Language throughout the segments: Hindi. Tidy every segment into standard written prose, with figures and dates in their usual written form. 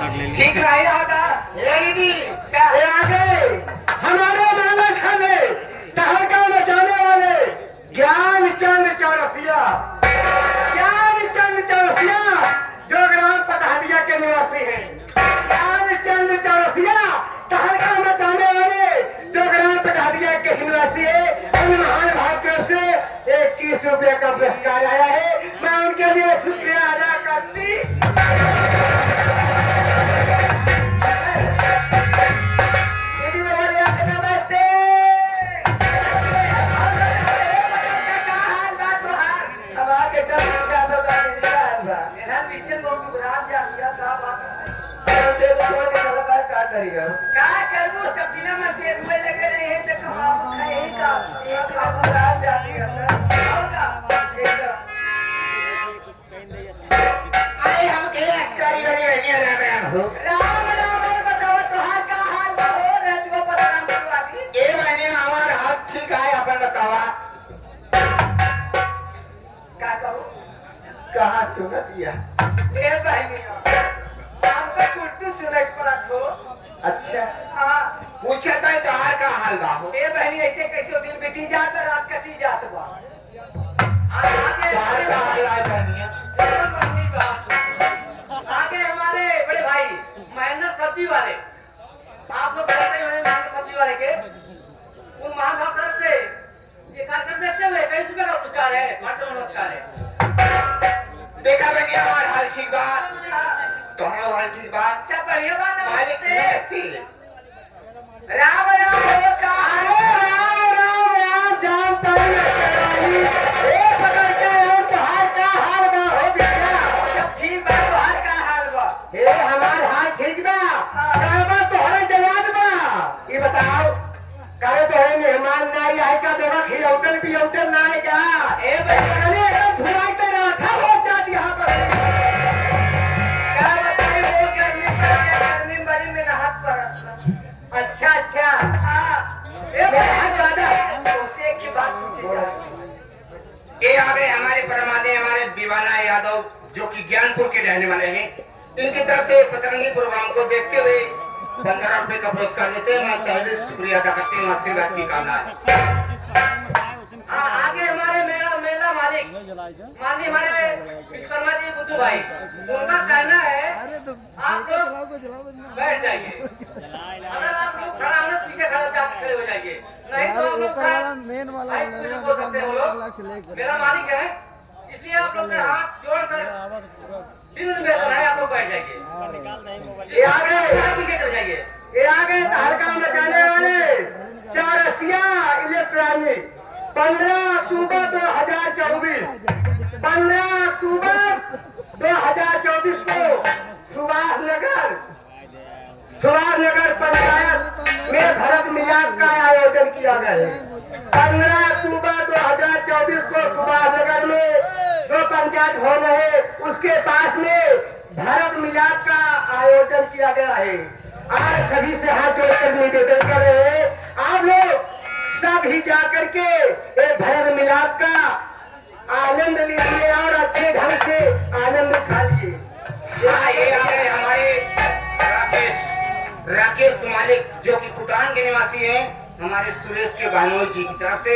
ठीक नहीं होगा ये दीदी ये आगे हमारे मानस खाने तहलका मचाने वाले ज्ञान चंद चौरसिया जो ग्राम पतहरिया के निवासी हैं। ज्ञान चंद चौरसिया तहलका मचाने वाले जो ग्राम पतहरिया के निवासी है। उन महान भाग्यों से 21 रुपये का पुरस्कार आया है। मैं उनके लिए शुक्रिया अदा करती। क्या करूं सब दिना में से रुपए लगे रहे हैं तो कमाओ खाए का एक लाख राम जाती है अरे हम के अचकारी वाली बहनिया राम राम बताओ तुहार का हाल हो रहा तू पता नाम वाली ए बहनिया हमार हाल ठीक है। अपन बतावा क्या करूं कहाँ सुनत दिया ए बहनिया हमको कुट्टू सुनाई पड़ा थो। अच्छा हां पूछे तो तोहार का हाल बा हो। ए बहनी ऐसे कैसे दिन बीती जात रात कटी जात बा आगे तोहार का हाल है बहनिया। आगे हमारे बड़े भाई मेहनत सब्जी वाले आप लोग जानते ही होंगे मेहनत सब्जी वाले के उन महान भक्त से ये कार्यक्रम देखते हुए कई रुपए का पुरस्कार है मात्र नमस्कार है। देखा बहनिया हमार हाल ठीक बा तोहरा हाल ठीक बा सब बढ़िया बात है। मालिक नमस्ते राम राम का राम जानता ही ए पकड़ के और तोहार का हाल बा हो बेटा। सब ठीक बा बाहर का हाल बा हे हमार हाल ठीक बा कहबा तोहरे जवान बा ये बताओ करे तोहरे मेहमान नहीं आए का दोगा खिलौतल पियौतल ना आए का ए बहनी अरे झुराई तो राठा हो जाती यहां पर। क्या बताई वो गर्मी बड़ी में नहात पर अच्छा अच्छा हां ए बहनी उससे एक ही बात पूछे जा ये आगे हमारे परमादे हमारे दीवाना यादव जो कि ज्ञानपुर के रहने वाले हैं। इनकी तरफ से पसरंगी प्रोग्राम को देखते हुए 15 रुपए का पुरस्कार देते हैं। मैं तहे दिल शुक्रिया अदा करती हूँ। आशीर्वाद की कामना है। आगे हमारे मेला मालिक माननीय हमारे विश्वकर्मा जी बुद्धू भाई उनका कहना है आप लोग बैठ जाइए। अगर आप लोग खड़ा होने पीछे खड़े हो जाइए नहीं तो हम लोग मेन वाला बोल सकते हैं। लोग मेरा मालिक है इसलिए आप लोग के हाथ जोड़कर बिन बेसन है आप लोग बैठ जाइए। ये आगे पीछे चले जाइए। ये आगे तहलका मचाने वाले चौरसिया इलेक्ट्रॉनिक 15 अक्टूबर 2024 को सुभाष नगर पंचायत में भरत मिलाप का आयोजन किया गया है। 15 अक्टूबर 2024 को सुभाष नगर में जो पंचायत भवन है उसके पास में भरत मिलाप का आयोजन किया गया है। आज सभी से हाथ जोड़कर निवेदन कर रहे हैं आप लोग सभी जाकर के ये भरत मिलाप का आनंद लीजिए और अच्छे ढंग से आनंद उठा लीजिए। हाँ ये आगे हमारे राकेश मालिक जो कि खुटान के निवासी हैं हमारे सुरेश के बहनोई जी की तरफ से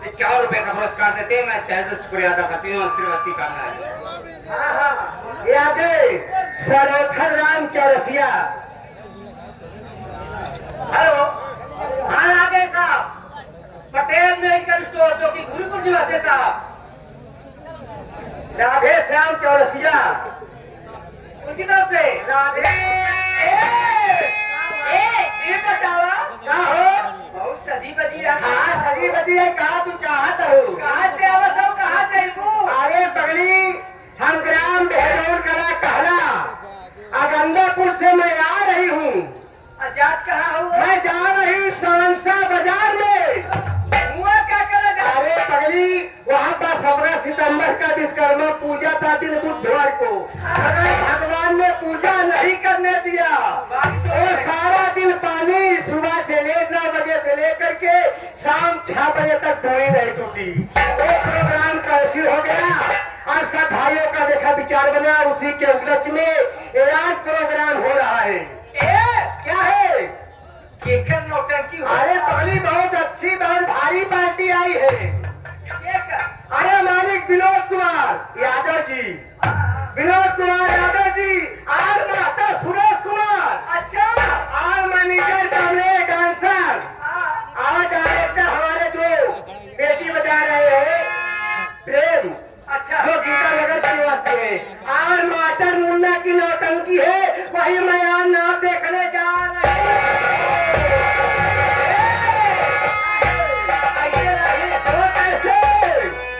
51 रुपए का पुरस्कार देते हैं। मैं तहे दिल शुक्रिया अदा करती हूँ। आशीर्वाद की कामना है। हाँ ये आगे सरोथर राम चौरसिया। हेलो हाँ आगे साहब पटेल मेडिकल स्टोर जो कि गुरुकुल निवासी साहब राधे श्याम चौरसिया उनकी तरफ से राधे ये बतावा क्या हो बहुत सजी बजी है। हाँ सजी बजी है। कहा तू चाहत हो कहाँ से आवत हो कहाँ जाइबू अरे पगली हम ग्राम बेहरोर कला कहला अगंदापुर से मैं आ रही हूँ। आजाद कहाँ हुआ मैं जा रही सहनसा बाजार में। हुआ क्या करेगा अरे पगली वहाँ पर 17 सितंबर का विश्वकर्मा पूजा था दिन बुधवार को। अगर भगवान ने पूजा नहीं करने दिया तो सारा दिन पानी सुबह से 9 बजे से लेकर के शाम 6 बजे तक डोई नहीं टूटी। वो प्रोग्राम कैंसिल हो गया और सब भाइयों का देखा विचार बना उसी के उपलक्ष्य में आज प्रोग्राम हो रहा भारी पार्टी आई है। ये क्या? अरे मालिक विनोद कुमार यादव जी, विनोद कुमार यादव जी और माता सुरेश कुमार अच्छा। और मैनेजर कमले डांसर और डायरेक्टर हमारे जो बेटी बजा रहे हैं प्रेम, अच्छा। जो गीता नगर के निवासी है और मास्टर मुन्ना की नौटंकी है, वही मैं नाम देखने जा रहे हैं। तो कैसे?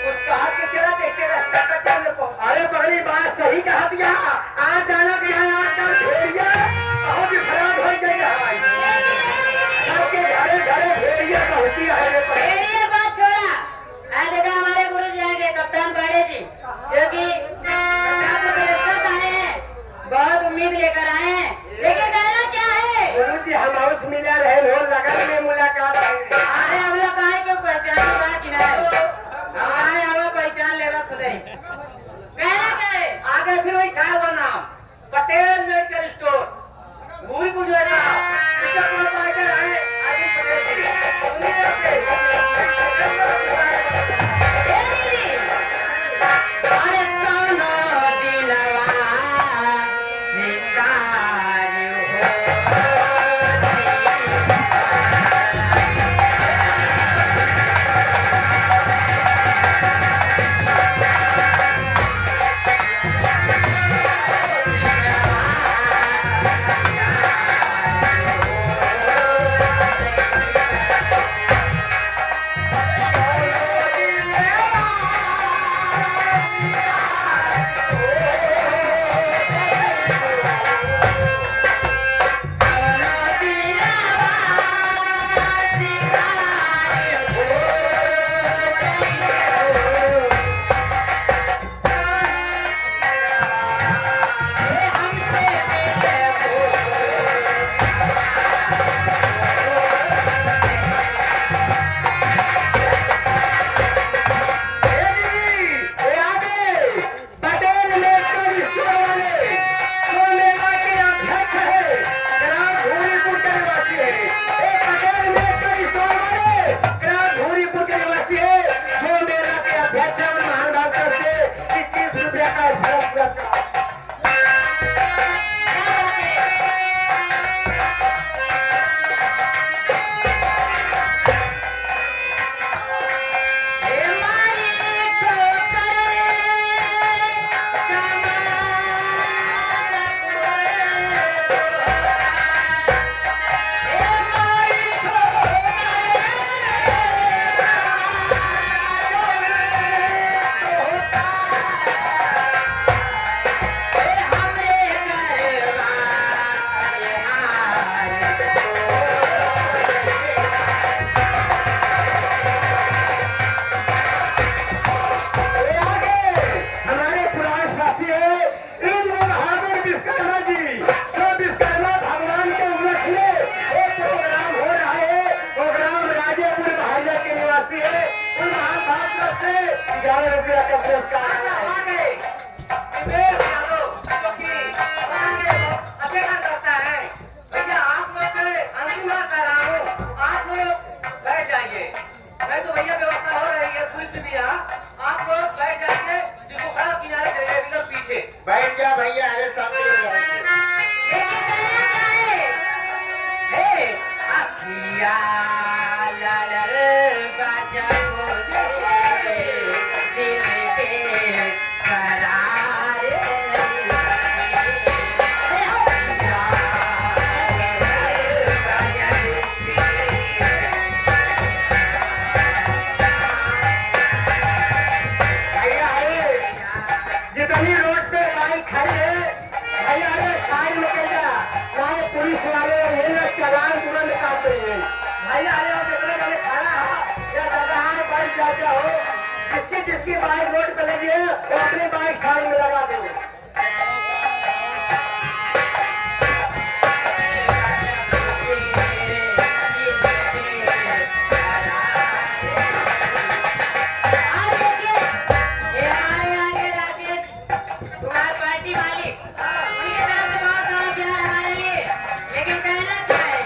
कुछ कहा के चला कैसे रास्ता पर टाइम में पहुंच। अरे पगली बात सही कहा दिया। आज जाना कि आकर भेड़िया बहुत ही खराब हो गई है। सबके घरे घरे भेड़िया पहुंची है रे पर। ये बात छोड़ा। आज देखा हमारे गुरु जी आएंगे कप्तान पाड़े जी, जो कि कप्तान को व्यवस्था आए हैं, बहुत उम्मीद लेकर आए हैं, लेकिन कहना क्या है? गुरु जी हम हाउस मिलर है, हो लगन में मुलाकात है। अरे हम लोग कहे क्यों पहचान की बात किनारे, हम कहे हवा पहचान ले रहा खुदा ही। कहना क्या है? आगे फिर वही छाया हुआ नाम पटेल मेडिकल स्टोर भूरी गुजरा इसका प्रोप्राइटर है आदिल पटेल जी। उन्हीं ने से अरे काना दिलवा शिकारी हो। बैठ जा भैया, अरे सामने में जा। भैया अरे जितनी रोड पे बाइक खड़ी है भैया अरे साइड में कह जा, चाहे पुलिस वाले ये ना चालान तुरंत काट रहे हैं। भैया अरे और जितने वाले खड़ा है या जगह बाइक जाता हो, जिसकी बाइक रोड पे लगी है वो अपनी बाइक साइड में लगा देंगे। लेकिन कहना क्या है?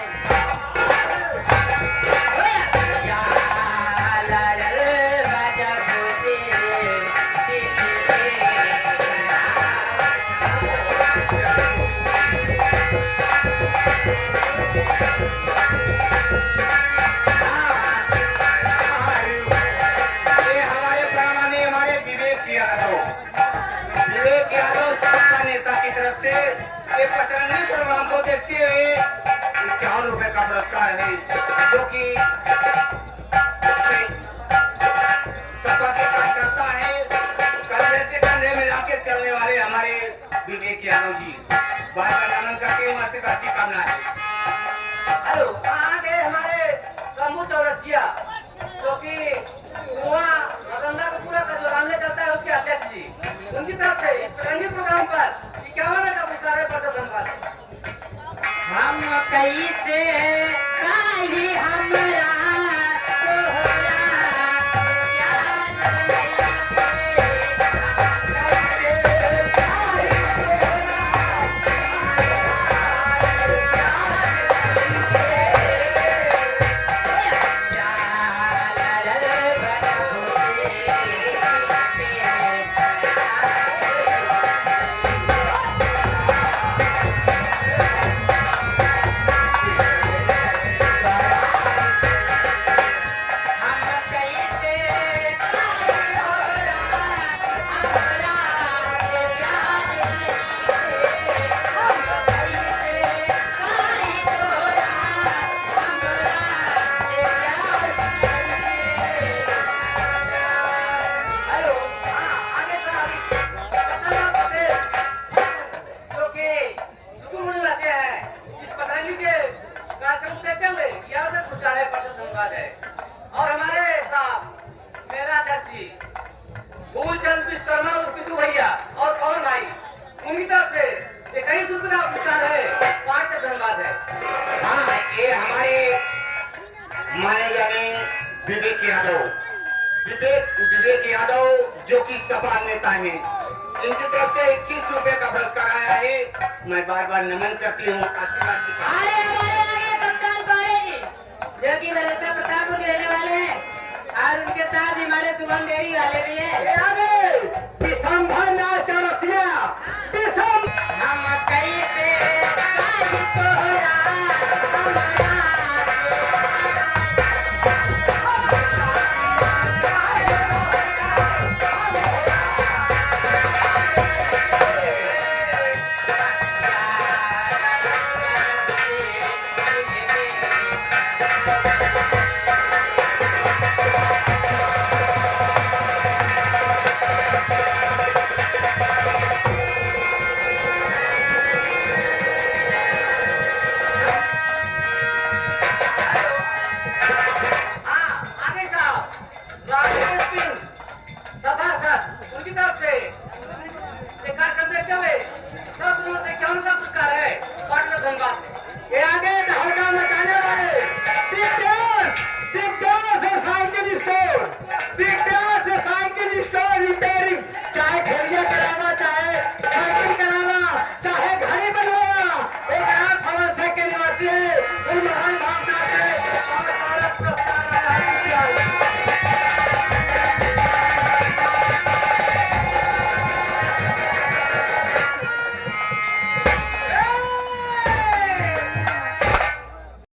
प्रेम आशीर्वाद की कामना है। हेलो, आ गए हमारे शंभू चौरसिया, जो कि मदनपुरा का जो रामले चलता है उसके अध्यक्ष जी, उनकी तरफ से इस तिरंगी प्रोग्राम पर 51 का पुरस्कार प्रदर्शन कर हम कैसे काहे हमरा तोहरा हेलो, आगे सर पटेल, जो कि सुकुमुनि वासी है, इस पतंगी के कार्यक्रम को देखते हुए यह पुरस्कार है धन्यवाद है। और हमारे साहब मेरा अध्यक्ष जी फूलचंद विश्वकर्मा और पितू भैया और पवन भाई, उनकी तरफ से 21 रुपये का पुरस्कार है, पार्ट का धन्यवाद है। हाँ, ये हमारे माने जाने विवेक यादव जो कि सपा नेता हैं, इनकी तरफ से 21 रुपए का पुरस्कार आया है। मैं बार बार नमन करती हूँ, आशीर्वाद की कामना। अरे हमारे आगे कप्तान पाड़े जी, जो कि बरसता प्रतापपुर के रहने वाले हैं, और उनके साथ भी हमारे शुभम डेयरी वाले भी हैं। ये आगे विशंभर नाथ चौरसिया, हम कैसे